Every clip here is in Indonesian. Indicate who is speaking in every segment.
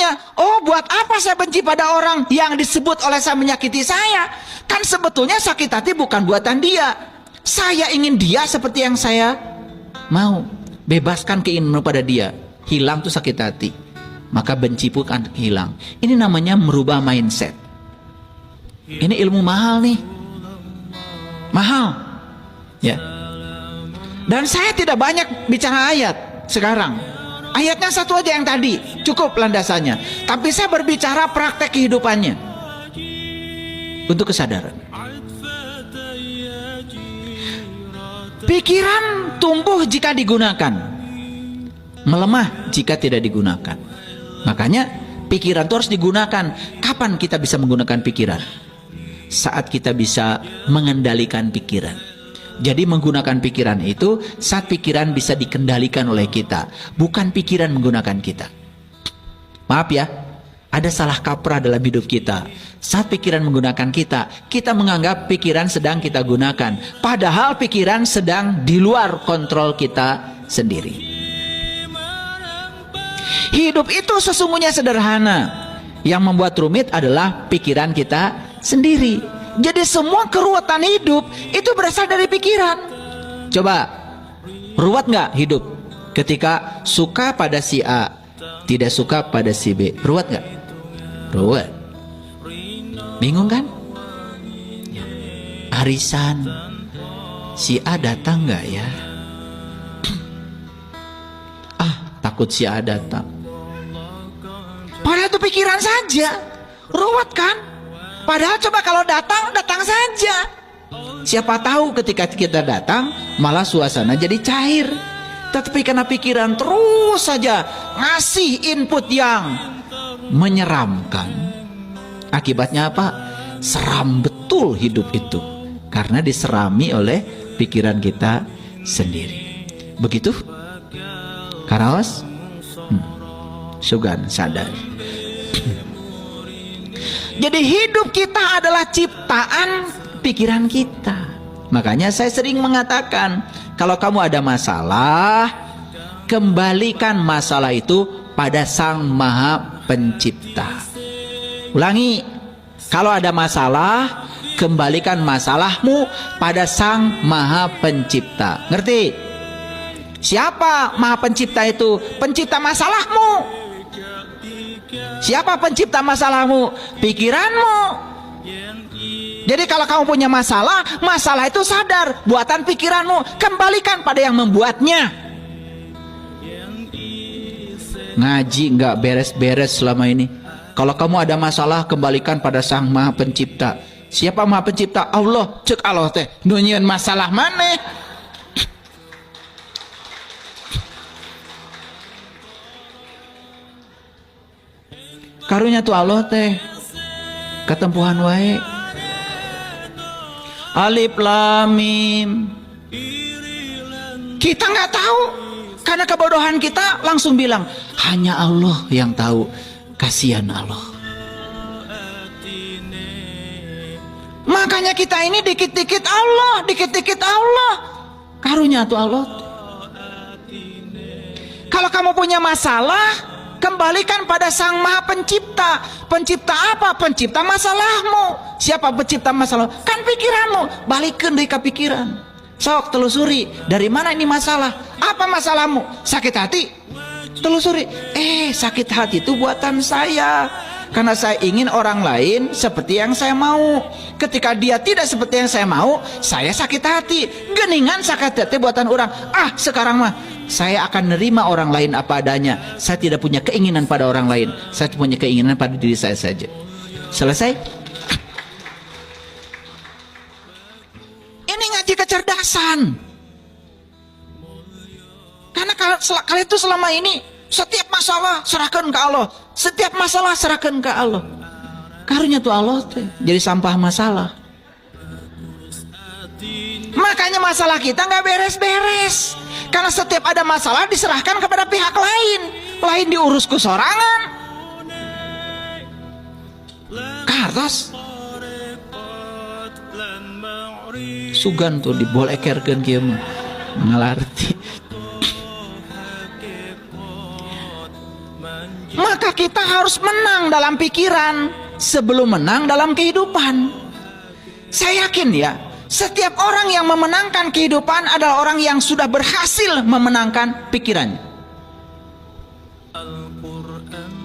Speaker 1: sebetulnya, oh buat apa saya benci pada orang yang disebut oleh saya menyakiti saya? Kan sebetulnya sakit hati bukan buatan dia. Saya ingin dia seperti yang saya mau. Bebaskan keinginan pada dia. Hilang tuh sakit hati. Maka benci pun akan hilang. Ini namanya merubah mindset. Ini ilmu mahal nih. Mahal. Ya. Dan saya tidak banyak bicara ayat sekarang. Ayatnya satu aja yang tadi, cukup landasannya. Tapi saya berbicara praktek kehidupannya. Untuk kesadaran. Pikiran tumbuh jika digunakan, melemah jika tidak digunakan. Makanya pikiran itu harus digunakan. Kapan kita bisa menggunakan pikiran? Saat kita bisa mengendalikan pikiran. Jadi menggunakan pikiran itu saat pikiran bisa dikendalikan oleh kita, bukan pikiran menggunakan kita. Maaf ya, ada salah kaprah dalam hidup kita. Saat pikiran menggunakan kita, kita menganggap pikiran sedang kita gunakan, padahal pikiran sedang di luar kontrol kita sendiri. Hidup itu sesungguhnya sederhana. Yang membuat rumit adalah pikiran kita sendiri. Jadi semua keruwetan hidup itu berasal dari pikiran. Coba, ruwet nggak hidup? Ketika suka pada si A, tidak suka pada si B, ruwet nggak? Ruwet. Bingung kan? Arisan, si A datang nggak ya? Takut si A datang. Padahal itu pikiran saja, ruwet kan? Padahal coba kalau datang, datang saja. Siapa tahu ketika kita datang malah suasana jadi cair. Tetapi karena pikiran terus saja ngasih input yang menyeramkan, akibatnya apa? Seram betul hidup itu, karena diserami oleh pikiran kita sendiri. Begitu? Karaos? Sugan sadar. Jadi hidup kita adalah ciptaan pikiran kita. Makanya saya sering mengatakan, kalau kamu ada masalah, kembalikan masalah itu pada Sang Maha Pencipta. Ulangi, kalau ada masalah, kembalikan masalahmu pada Sang Maha Pencipta. Ngerti? Siapa Maha Pencipta itu? Pencipta masalahmu. Siapa pencipta masalahmu? Pikiranmu. Jadi kalau kamu punya masalah, masalah itu sadar, buatan pikiranmu. Kembalikan pada yang membuatnya. Ngaji nggak beres-beres selama ini. Kalau kamu ada masalah, kembalikan pada Sang Maha Pencipta. Siapa Maha Pencipta? Allah. Cek Allah teh nunyian masalah mana? Karunya tuh Allah teh ketempuhan wae. Alif Lam Mim. Kita nggak tahu karena kebodohan kita, langsung bilang hanya Allah yang tahu. Kasihan Allah. Makanya kita ini dikit-dikit Allah, dikit-dikit Allah. Karunya tuh Allah. Kalau kamu punya masalah, kembalikan pada Sang Maha Pencipta. Pencipta apa? Pencipta masalahmu. Siapa pencipta masalah? Kan pikiranmu. Balikin dari pikiran. Sok telusuri, dari mana ini masalah? Apa masalahmu? Sakit hati? Telusuri. Sakit hati itu buatan saya, karena saya ingin orang lain seperti yang saya mau. Ketika dia tidak seperti yang saya mau, saya sakit hati. Geningan sakit hati buatan orang. Sekarang mah saya akan nerima orang lain apa adanya. Saya tidak punya keinginan pada orang lain. Saya punya keinginan pada diri saya saja. Selesai. Ini ngaji kecerdasan. Karena kalian itu selama ini setiap masalah serahkan ke Allah. Setiap masalah serahkan ke Allah. Karunya tuh Allah teh jadi sampah masalah. Makanya masalah kita nggak beres-beres. Karena setiap ada masalah diserahkan kepada pihak lain. Lain diurus ke sorangan. Kartos sugan tuh dibolekerkeun kieu mah ngalarti. maka kita harus menang dalam pikiran sebelum menang dalam kehidupan. Saya yakin ya, setiap orang yang memenangkan kehidupan adalah orang yang sudah berhasil memenangkan pikirannya.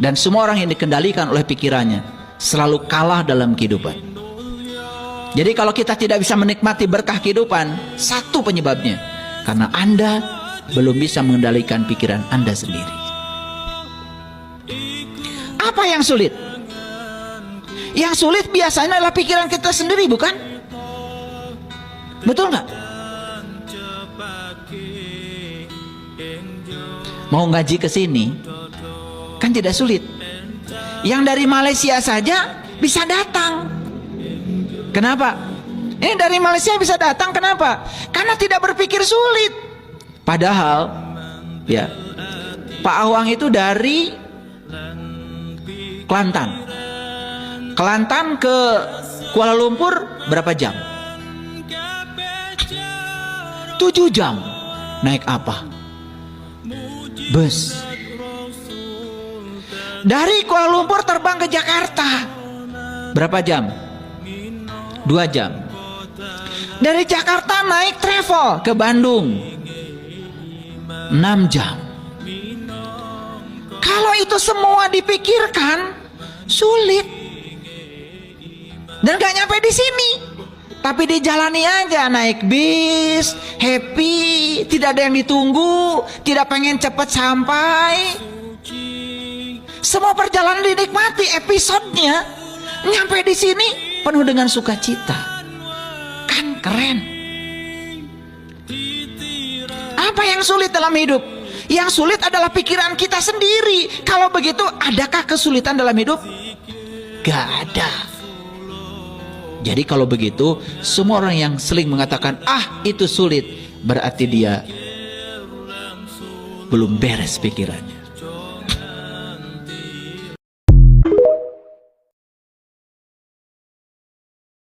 Speaker 1: Dan semua orang yang dikendalikan oleh pikirannya selalu kalah dalam kehidupan. Jadi kalau kita tidak bisa menikmati berkah kehidupan, satu penyebabnya karena Anda belum bisa mengendalikan pikiran Anda sendiri. Apa yang sulit? Yang sulit biasanya adalah pikiran kita sendiri, bukan? Betul nggak? Mau ngaji ke sini kan tidak sulit. Yang dari Malaysia saja bisa datang. Kenapa? Ini dari Malaysia bisa datang, kenapa? Karena tidak berpikir sulit. Padahal ya, Pak Awang itu dari Kelantan. Kelantan ke Kuala Lumpur berapa jam? 7 jam. Naik apa? Bus. Dari Kuala Lumpur terbang ke Jakarta berapa jam? 2 jam. Dari Jakarta naik travel ke Bandung 6 jam. Kalau itu semua dipikirkan sulit dan gak nyampe di sini, tapi dijalani aja, naik bis, happy, tidak ada yang ditunggu, tidak pengen cepat sampai. Semua perjalanan dinikmati, episodenya nyampe di sini penuh dengan sukacita. Kan keren. Apa yang sulit dalam hidup? Yang sulit adalah pikiran kita sendiri. Kalau begitu, adakah kesulitan dalam hidup? Gak ada. Jadi kalau begitu, semua orang yang sering mengatakan, ah itu sulit, berarti dia belum beres pikirannya.